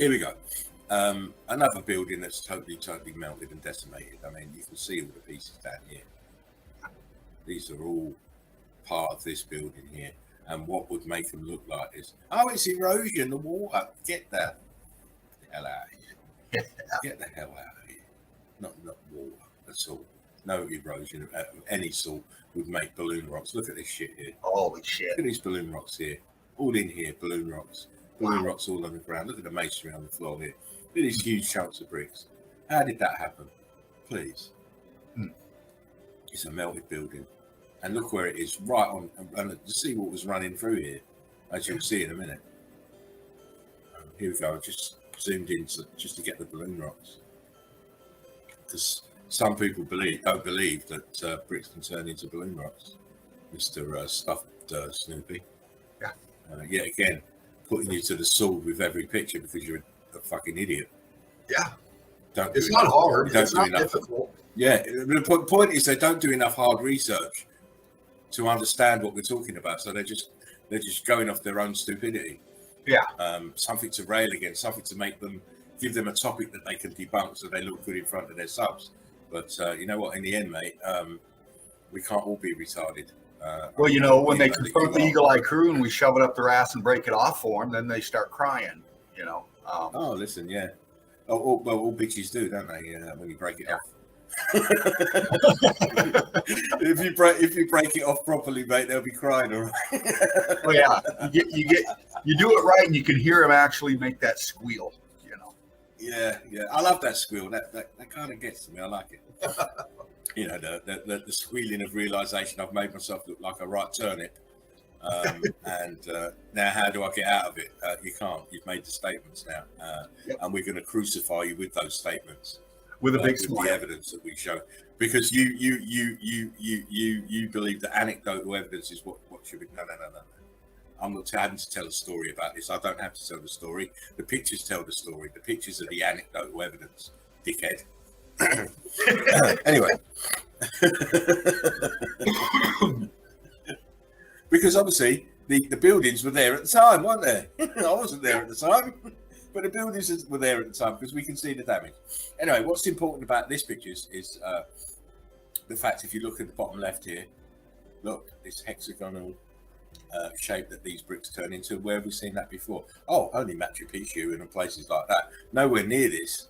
Here we go. Another building that's totally melted and decimated. I mean, you can see all the pieces down here. These are all part of this building here. And what would make them look like this? Oh, it's erosion, the water. Get the hell out of here. Get the hell out of here. Not water at all. No erosion of any sort would make balloon rocks. Look at this shit here. Holy shit. Look at these balloon rocks here. All in here, balloon rocks. Balloon rocks all on the ground. Look at the masonry on the floor here. Look at these huge chunks of bricks. How did that happen? Please. It's a melted building. And look where it is, right on, and to see what was running through here, as you'll see in a minute. Here we go, I just zoomed in just to get the balloon rocks. Because some people don't believe that bricks can turn into balloon rocks. Mr. Stuffed Snoopy. Yeah. Yet again, putting you to the sword with every picture because you're a fucking idiot. Yeah. It's not hard. It's not difficult. Yeah, the point is they don't do enough hard research to understand what we're talking about, so they're just going off their own stupidity. Yeah. Something to rail against, something to give them a topic that they can debunk, so they look good in front of their subs. But you know what? In the end, mate, we can't all be retarded. Well, you know, when they confront the Eagle Eye crew and we shove it up their ass and break it off for them, then they start crying. You know. Oh, listen, yeah. Well, all bitches do, don't they? When you break it off. if you break it off properly, mate, they'll be crying, all right. Oh yeah, you do it right, and you can hear them actually make that squeal. You know. Yeah. I love that squeal. That kind of gets to me. I like it. You know, the squealing of realization. I've made myself look like a right turnip. And now, how do I get out of it? You can't. You've made the statements now, and we're going to crucify you with those statements. With a big smile. The evidence that we show, because you believe that anecdotal evidence is what should be. No. I'm not having to tell a story about this. I don't have to tell the story. The pictures tell the story. The pictures are the anecdotal evidence, dickhead. Anyway, because obviously the buildings were there at the time, weren't they? I wasn't there at the time. But the buildings were there at the time because we can see the damage. Anyway, what's important about this picture is the fact, if you look at the bottom left here, look, this hexagonal shape that these bricks turn into. Where have we seen that before? Oh, only Machu Picchu and places like that. Nowhere near this,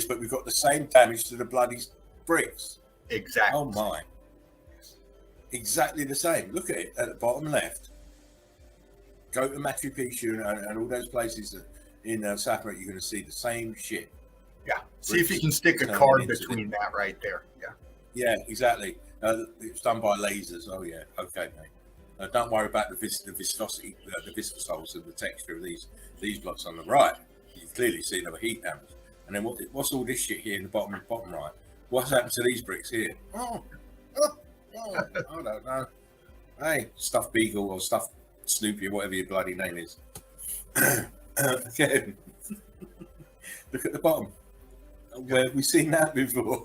but we've got the same damage to the bloody bricks. Exactly. Oh my. Exactly the same. Look at it at the bottom left. Go to Machu Picchu and all those places that in South America, you're going to see the same shit. Yeah. See if you can stick a card between that right there. Yeah. Yeah, exactly. It's done by lasers. Oh, yeah. Okay, mate. Don't worry about the viscosity, the viscous holes and the texture of these blocks on the right. You clearly see there were heat damage. And then what's all this shit here in the bottom right? What's happened to these bricks here? Oh, I don't know. Hey, Stuffed Beagle or Stuffed Snoopy or whatever your bloody name is. Again, look at the bottom. Where have we seen that before?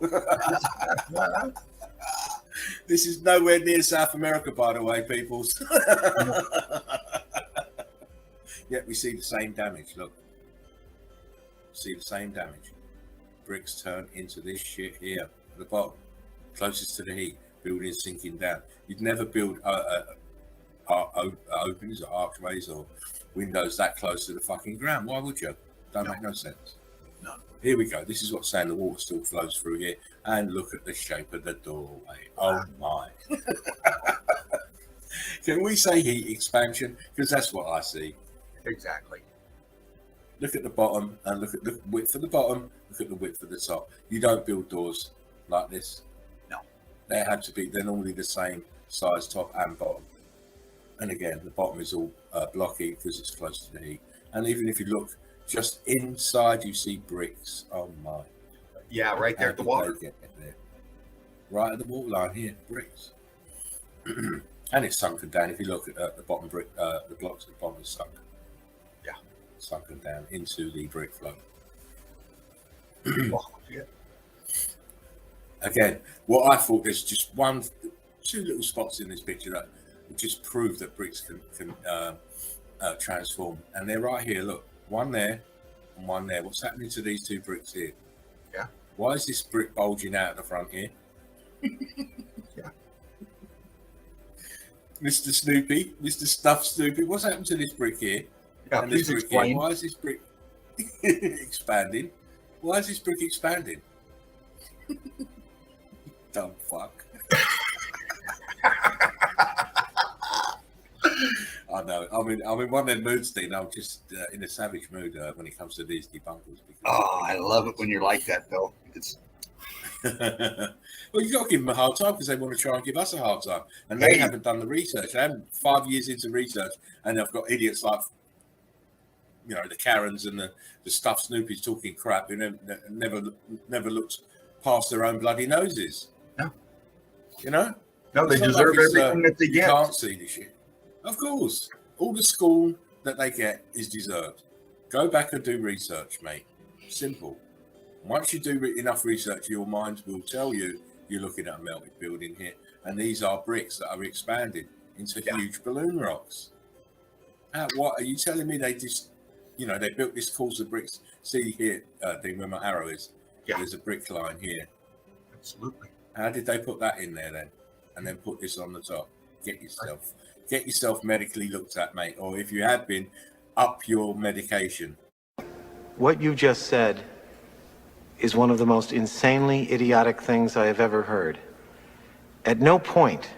This is nowhere near South America, by the way, peoples. Yet we see the same damage. Look, see the same damage. Bricks turn into this shit here at the bottom, closest to the heat. Buildings sinking down. You'd never build openings or archways or windows that close to the fucking ground. Why would you? Don't make no sense. No. Here we go. This is what's saying the water still flows through here. And look at the shape of the doorway. Oh my. Can we say heat expansion? Because that's what I see. Exactly. Look at the bottom and look at the width of the bottom. Look at the width of the top. You don't build doors like this. No. They're normally the same size, top and bottom. And again, the bottom is all blocky because it's close to the heat. And even if you look just inside, you see bricks. Oh my! Yeah, right there at the water. There? Right at the water line here, bricks. And it's sunken down. If you look at the bottom brick, the blocks at the bottom is sunk. Yeah, sunken down into the brick flow. Oh, yeah. Again, what I thought, there's just two little spots in this picture that just prove that bricks can transform, and they're right here. Look, one there, and one there. What's happening to these two bricks here? Yeah. Why is this brick bulging out the front here? Yeah. Mr. Snoopy, Mr. Stuffed Snoopy, what's happened to this brick here? Yeah, And please this brick explain. here? Why is this brick expanding? Why is this brick expanding? Dumb fuck. I know. I'm in one of them moods, Dean. I'm just in a savage mood when it comes to these debunkers. Oh, I love it when you're like that, Bill. It's well, you got to give them a hard time because they want to try and give us a hard time, and they haven't done the research. They haven't 5 years into research, and they've got idiots like, you know, the Karens and the stuffed Snoopies talking crap who never looked past their own bloody noses. No. You know? No, they deserve everything that they get. You can't see this shit. Of course. All the scorn that they get is deserved. Go back and do research, mate. Simple. Once you do enough research, your mind will tell you you're looking at a melted building here, and these are bricks that are expanded into huge balloon rocks. What are you telling me? They just, you know, they built this course of bricks. See here, Dean, where my arrow is. Yeah. There's a brick line here. Absolutely. How did they put that in there then? And then put this on the top. Get yourself medically looked at, mate. Or if you have been, up your medication. What you just said is one of the most insanely idiotic things I have ever heard. At no point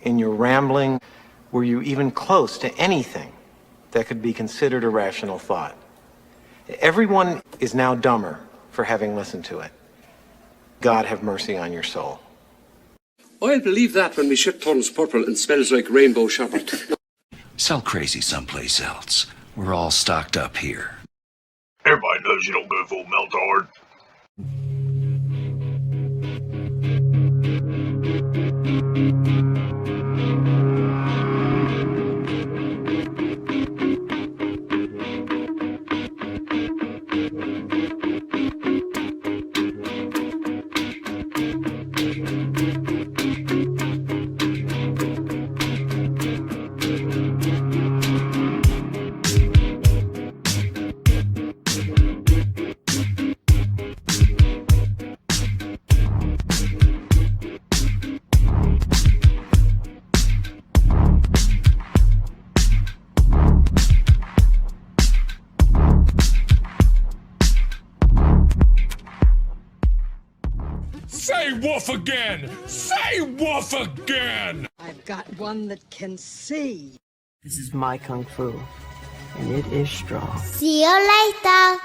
in your rambling were you even close to anything that could be considered a rational thought. Everyone is now dumber for having listened to it. God have mercy on your soul. I'll believe that when my shit turns purple and smells like rainbow sherbet. Sell crazy someplace else. We're all stocked up here. Everybody knows you don't go full Meltard. Say woof again! Say woof again! I've got one that can see. This is my kung fu, and it is strong. See you later.